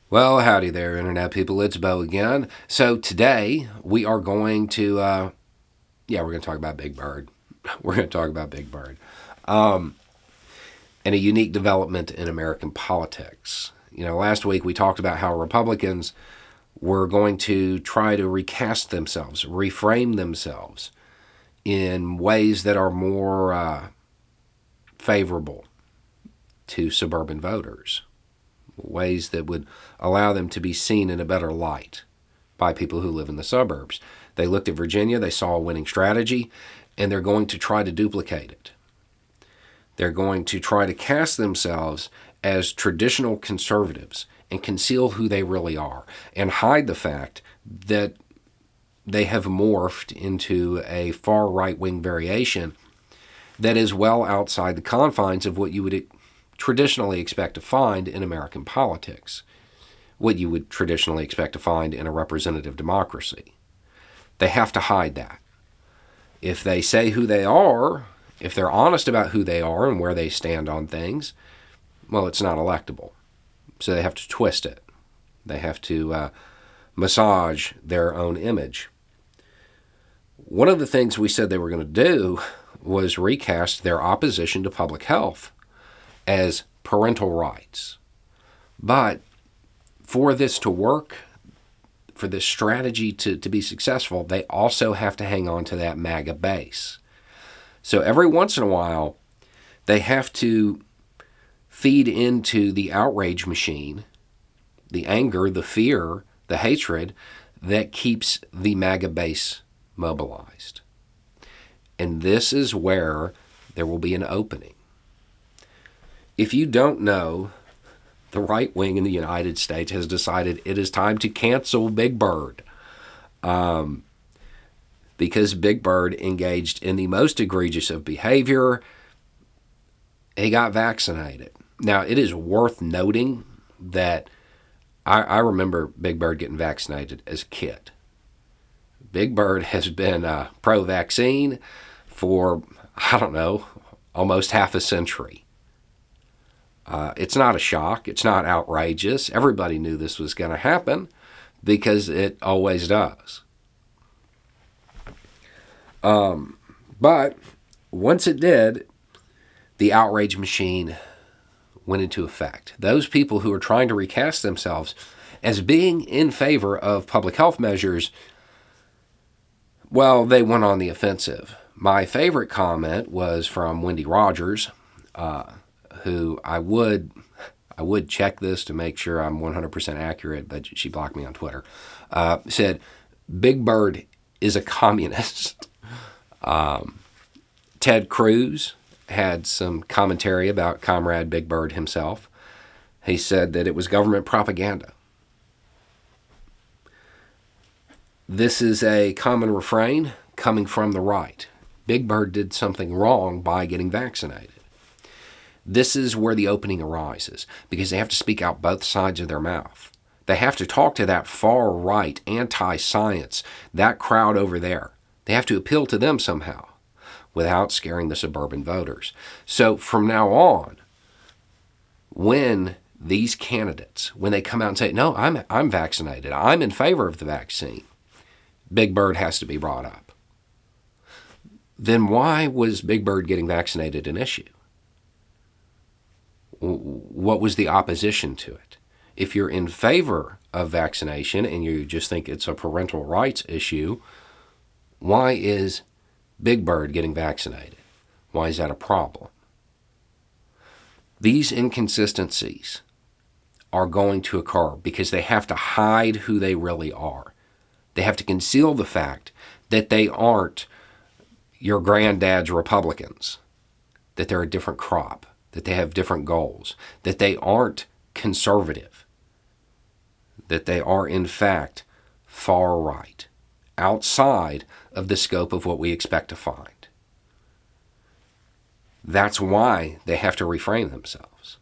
Well, howdy there, Internet people. It's Bo again. So today we are going to, we're going to talk about Big Bird. We're going to talk about Big Bird and a unique development in American politics. Last week we talked about how Republicans were going to try to recast themselves, reframe themselves in ways that are more favorable to suburban voters, ways that would allow them to be seen in a better light by people who live in the suburbs. They looked at Virginia, they saw a winning strategy, and they're going to try to duplicate it. They're going to try to cast themselves as traditional conservatives and conceal who they really are and hide the fact that they have morphed into a far right-wing variation that is well outside the confines of what you would traditionally expect to find in American politics, what you would traditionally expect to find in a representative democracy. They have to hide that. If they say who they are, if they're honest about who they are and where they stand on things, well, it's not electable. So they have to twist it. They have to massage their own image. One of the things we said they were going to do was recast their opposition to public health as parental rights. But for this to work, for this strategy to be successful, they also have to hang on to that MAGA base. So every once in a while, they have to feed into the outrage machine, the anger, the fear, the hatred that keeps the MAGA base mobilized. And this is where there will be an opening. If you don't know, the right wing in the United States has decided it is time to cancel Big Bird because Big Bird engaged in the most egregious of behavior. He got vaccinated. Now, it is worth noting that I remember Big Bird getting vaccinated as a kid. Big Bird has been pro-vaccine for, almost half a century. It's not a shock. It's not outrageous. Everybody knew this was going to happen because it always does. But once it did, the outrage machine went into effect. Those people who are trying to recast themselves as being in favor of public health measures, well, they went on the offensive. My favorite comment was from Wendy Rogers, who I would check this to make sure I'm 100% accurate, but she blocked me on Twitter, said, Big Bird is a communist. Ted Cruz had some commentary about Comrade Big Bird himself. He said that it was government propaganda. This is a common refrain coming from the right. Big Bird did something wrong by getting vaccinated. This is where the opening arises, because they have to speak out both sides of their mouth. They have to talk to that far right, anti-science, that crowd over there. They have to appeal to them somehow without scaring the suburban voters. So from now on, when these candidates, when they come out and say, no, I'm vaccinated, I'm in favor of the vaccine, Big Bird has to be brought up. Then why was Big Bird getting vaccinated an issue? What was the opposition to it? If you're in favor of vaccination and you just think it's a parental rights issue, why is Big Bird getting vaccinated? Why is that a problem? These inconsistencies are going to occur because they have to hide who they really are. They have to conceal the fact that they aren't your granddad's Republicans, that they're a different crop, that they have different goals, that they aren't conservative, that they are in fact far right, outside of the scope of what we expect to find. That's why they have to reframe themselves,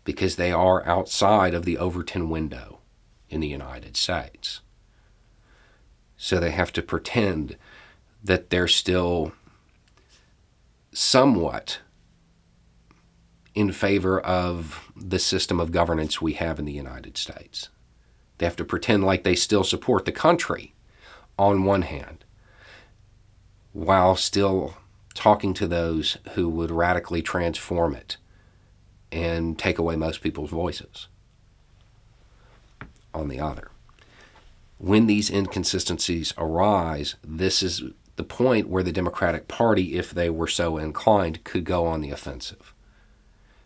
because they are outside of the Overton window in the United States. So they have to pretend that they're still somewhat in favor of the system of governance we have in the United States. They have to pretend like they still support the country on one hand, while still talking to those who would radically transform it and take away most people's voices on the other. When these inconsistencies arise, this is the point where the Democratic Party, if they were so inclined, could go on the offensive.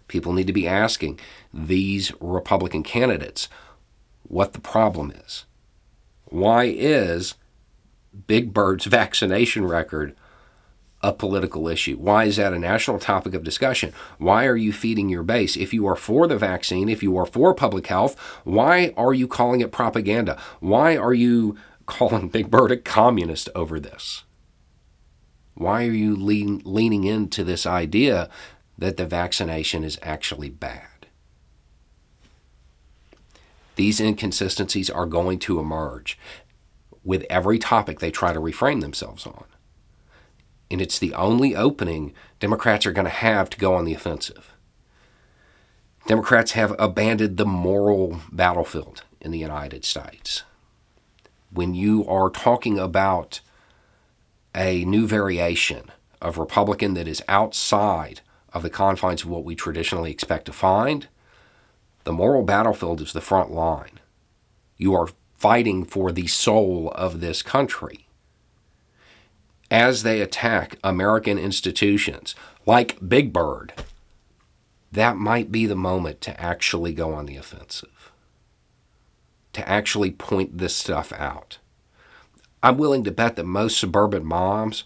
People need to be asking these Republican candidates what the problem is. Why is Big Bird's vaccination record a political issue? Why is that a national topic of discussion? Why are you feeding your base? If you are for the vaccine, if you are for public health, why are you calling it propaganda? Why are you calling Big Bird a communist over this? Why are you leaning into this idea that the vaccination is actually bad? These inconsistencies are going to emerge with every topic they try to reframe themselves on. And it's the only opening Democrats are going to have to go on the offensive. Democrats have abandoned the moral battlefield in the United States. When you are talking about a new variation of Republican that is outside of the confines of what we traditionally expect to find, the moral battlefield is the front line. You are fighting for the soul of this country. As they attack American institutions like Big Bird, that might be the moment to actually go on the offensive, to actually point this stuff out. I'm willing to bet that most suburban moms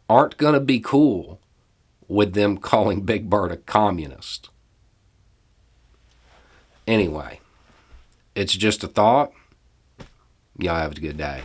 aren't going to be cool with them calling Big Bird a communist. Anyway, it's just a thought. Y'all have a good day.